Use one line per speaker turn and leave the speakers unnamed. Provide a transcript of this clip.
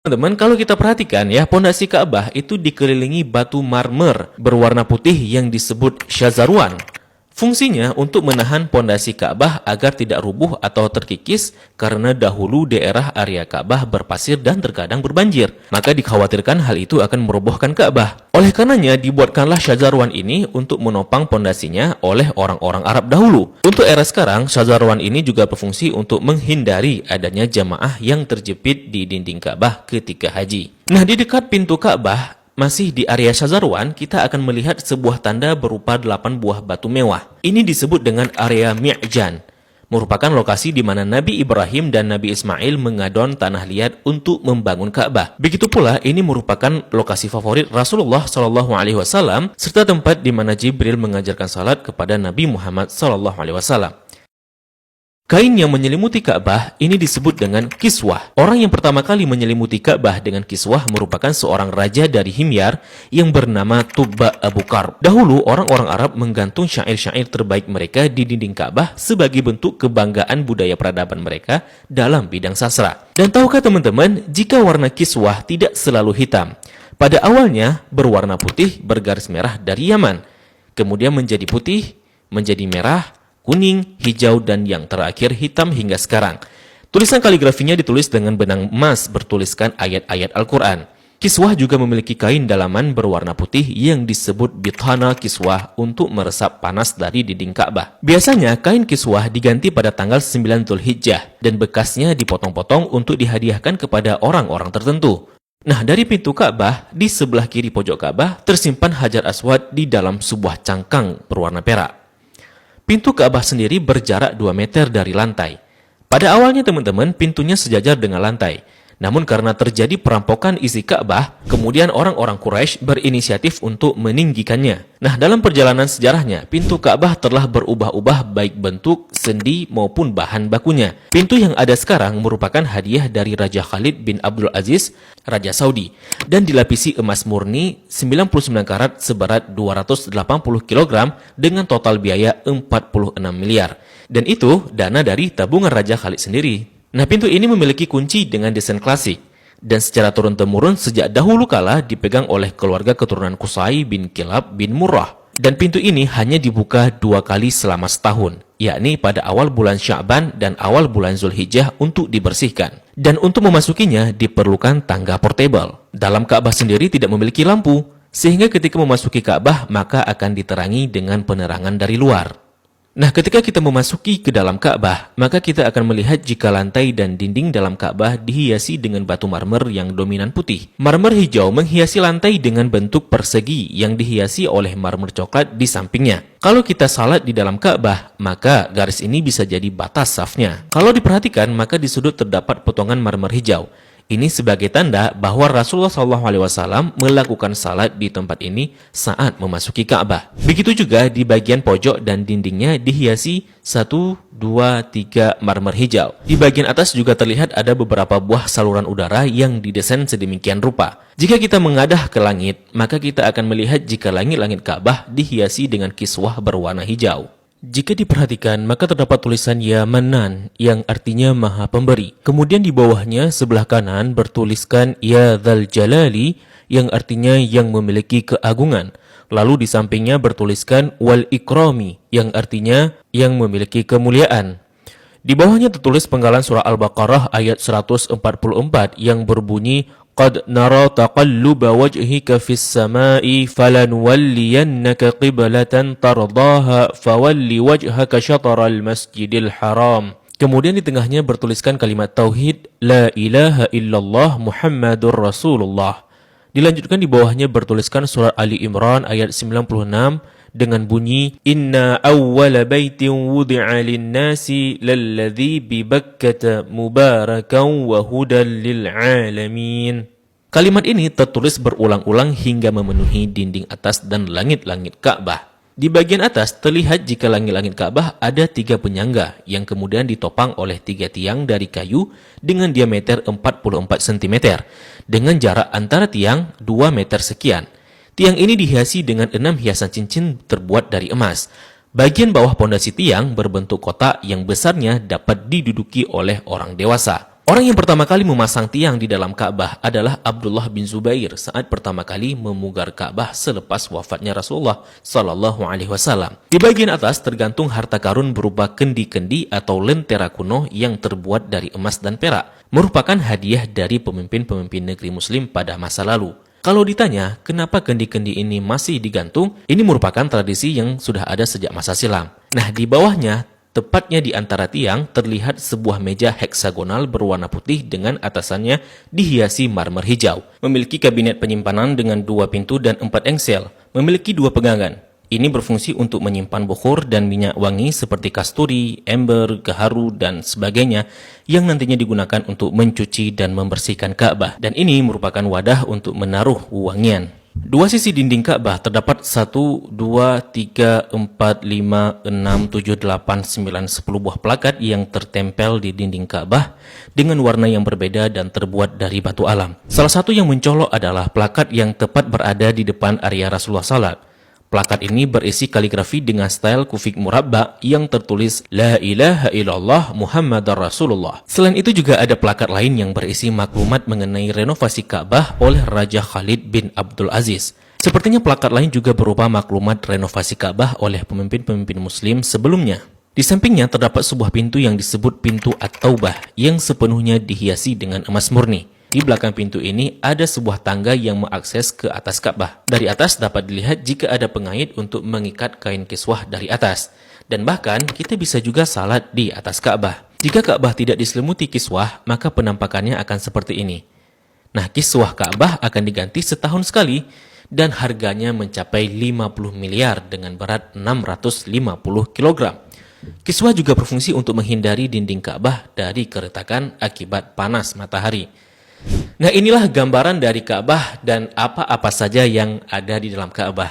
Teman-teman, kalau kita perhatikan ya, pondasi Ka'bah itu dikelilingi batu marmer berwarna putih yang disebut syazarwan. Fungsinya untuk menahan pondasi Ka'bah agar tidak rubuh atau terkikis karena dahulu daerah area Ka'bah berpasir dan terkadang berbanjir. Maka dikhawatirkan hal itu akan merobohkan Ka'bah. Oleh karenanya dibuatkanlah syazarwan ini untuk menopang pondasinya oleh orang-orang Arab dahulu. Untuk era sekarang, syazarwan ini juga berfungsi untuk menghindari adanya jamaah yang terjepit di dinding Ka'bah ketika haji. Nah, di dekat pintu Ka'bah, masih di area Syazarwan, kita akan melihat sebuah tanda berupa 8 buah batu mewah. Ini disebut dengan area Mi'jan, merupakan lokasi di mana Nabi Ibrahim dan Nabi Ismail mengadon tanah liat untuk membangun Ka'bah. Begitu pula, ini merupakan lokasi favorit Rasulullah SAW, serta tempat di mana Jibril mengajarkan salat kepada Nabi Muhammad SAW. Kain yang menyelimuti Ka'bah ini disebut dengan kiswah. Orang yang pertama kali menyelimuti Ka'bah dengan kiswah merupakan seorang raja dari Himyar yang bernama Tubba Abu Karb. Dahulu, orang-orang Arab menggantung syair-syair terbaik mereka di dinding Ka'bah sebagai bentuk kebanggaan budaya peradaban mereka dalam bidang sastra. Dan tahukah teman-teman, jika warna kiswah tidak selalu hitam, pada awalnya berwarna putih bergaris merah dari Yaman, kemudian menjadi putih, menjadi merah, kuning, hijau, dan yang terakhir hitam hingga sekarang. Tulisan kaligrafinya ditulis dengan benang emas bertuliskan ayat-ayat Al-Quran. Kiswah juga memiliki kain dalaman berwarna putih yang disebut bithana kiswah untuk meresap panas dari dinding Ka'bah. Biasanya kain kiswah diganti pada tanggal 9 Dzulhijjah dan bekasnya dipotong-potong untuk dihadiahkan kepada orang-orang tertentu. Nah, dari pintu Ka'bah, di sebelah kiri pojok Ka'bah tersimpan Hajar Aswad di dalam sebuah cangkang berwarna perak. Pintu Ka'bah sendiri berjarak 2 meter dari lantai. Pada awalnya teman-teman, pintunya sejajar dengan lantai. Namun karena terjadi perampokan isi Ka'bah, kemudian orang-orang Quraisy berinisiatif untuk meninggikannya. Nah, dalam perjalanan sejarahnya, pintu Ka'bah telah berubah-ubah baik bentuk, sendi, maupun bahan bakunya. Pintu yang ada sekarang merupakan hadiah dari Raja Khalid bin Abdul Aziz, Raja Saudi, dan dilapisi emas murni 99 karat seberat 280 kg dengan total biaya 46 miliar. Dan itu dana dari tabungan Raja Khalid sendiri. Nah, pintu ini memiliki kunci dengan desain klasik dan secara turun-temurun sejak dahulu kala dipegang oleh keluarga keturunan Qusay bin Kilab bin Murrah. Dan pintu ini hanya dibuka 2 kali selama setahun, yakni pada awal bulan Sya'ban dan awal bulan Zulhijjah untuk dibersihkan. Dan untuk memasukinya diperlukan tangga portable. Dalam Ka'bah sendiri tidak memiliki lampu, sehingga ketika memasuki Ka'bah maka akan diterangi dengan penerangan dari luar. Nah, ketika kita memasuki ke dalam Ka'bah, maka kita akan melihat jika lantai dan dinding dalam Ka'bah dihiasi dengan batu marmer yang dominan putih. Marmer hijau menghiasi lantai dengan bentuk persegi yang dihiasi oleh marmer coklat di sampingnya. Kalau kita salat di dalam Ka'bah, maka garis ini bisa jadi batas safnya. Kalau diperhatikan, maka di sudut terdapat potongan marmer hijau. Ini sebagai tanda bahwa Rasulullah SAW melakukan salat di tempat ini saat memasuki Ka'bah. Begitu juga di bagian pojok dan dindingnya dihiasi 1, 2, 3 marmer hijau. Di bagian atas juga terlihat ada beberapa buah saluran udara yang didesain sedemikian rupa. Jika kita mengadah ke langit, maka kita akan melihat jika langit-langit Ka'bah dihiasi dengan kiswah berwarna hijau. Jika diperhatikan, maka terdapat tulisan Ya Manan yang artinya Maha Pemberi. Kemudian di bawahnya sebelah kanan bertuliskan Ya Dzal Jalali yang artinya yang memiliki keagungan. Lalu di sampingnya bertuliskan Wal Ikrami yang artinya yang memiliki kemuliaan. Di bawahnya tertulis penggalan surah Al-Baqarah ayat 144 yang berbunyi Qad nara taqalluba wajhika fis sama'i falanuwalliyannaka qiblatan tardaha fawalli wajhaka syatral masjidil haram. Kemudian di tengahnya bertuliskan kalimat tauhid La ilaha illallah Muhammadur Rasulullah. Dilanjutkan di bawahnya bertuliskan surah Ali Imran ayat 96 dengan bunyi Inna awwala baitin wudi'a lin-nasi lalladzi bi Bakkah mubarakan wa hudan lil alamin. Kalimat ini tertulis berulang-ulang hingga memenuhi dinding atas dan langit-langit Ka'bah. Di bagian atas terlihat jika langit-langit Ka'bah ada 3 penyangga yang kemudian ditopang oleh 3 tiang dari kayu dengan diameter 44 cm dengan jarak antara tiang 2 meter sekian. Tiang ini dihiasi dengan 6 hiasan cincin terbuat dari emas. Bagian bawah pondasi tiang berbentuk kotak yang besarnya dapat diduduki oleh orang dewasa. Orang yang pertama kali memasang tiang di dalam Ka'bah adalah Abdullah bin Zubair saat pertama kali memugar Ka'bah selepas wafatnya Rasulullah Sallallahu Alaihi Wasallam. Di bagian atas tergantung harta karun berupa kendi-kendi atau lentera kuno yang terbuat dari emas dan perak, merupakan hadiah dari pemimpin-pemimpin negeri Muslim pada masa lalu. Kalau ditanya, kenapa kendi-kendi ini masih digantung? Ini merupakan tradisi yang sudah ada sejak masa silam. Nah, di bawahnya, tepatnya di antara tiang, terlihat sebuah meja heksagonal berwarna putih dengan atasannya dihiasi marmer hijau. Memiliki kabinet penyimpanan dengan 2 pintu dan 4 engsel. Memiliki 2 pegangan. Ini berfungsi untuk menyimpan bukhur dan minyak wangi seperti kasturi, ember, gaharu, dan sebagainya yang nantinya digunakan untuk mencuci dan membersihkan Ka'bah. Dan ini merupakan wadah untuk menaruh wangian. 2 sisi dinding Ka'bah terdapat 1, 2, 3, 4, 5, 6, 7, 8, 9, 10 buah plakat yang tertempel di dinding Ka'bah dengan warna yang berbeda dan terbuat dari batu alam. Salah satu yang mencolok adalah plakat yang tepat berada di depan area Rasulullah SAW. Plakat ini berisi kaligrafi dengan style kufik murabba yang tertulis La ilaha illallah Muhammadar Rasulullah. Selain itu juga ada plakat lain yang berisi maklumat mengenai renovasi Ka'bah oleh Raja Khalid bin Abdul Aziz. Sepertinya plakat lain juga berupa maklumat renovasi Ka'bah oleh pemimpin-pemimpin Muslim sebelumnya. Di sampingnya terdapat sebuah pintu yang disebut pintu At-Taubah yang sepenuhnya dihiasi dengan emas murni. Di belakang pintu ini ada sebuah tangga yang mengakses ke atas Ka'bah. Dari atas dapat dilihat jika ada pengait untuk mengikat kain kiswah dari atas. Dan bahkan kita bisa juga salat di atas Ka'bah. Jika Ka'bah tidak diselimuti kiswah, maka penampakannya akan seperti ini. Nah, kiswah Ka'bah akan diganti setahun sekali dan harganya mencapai 50 miliar dengan berat 650 kg. Kiswah juga berfungsi untuk menghindari dinding Ka'bah dari keretakan akibat panas matahari. Nah, inilah gambaran dari Ka'bah dan apa-apa saja yang ada di dalam Ka'bah.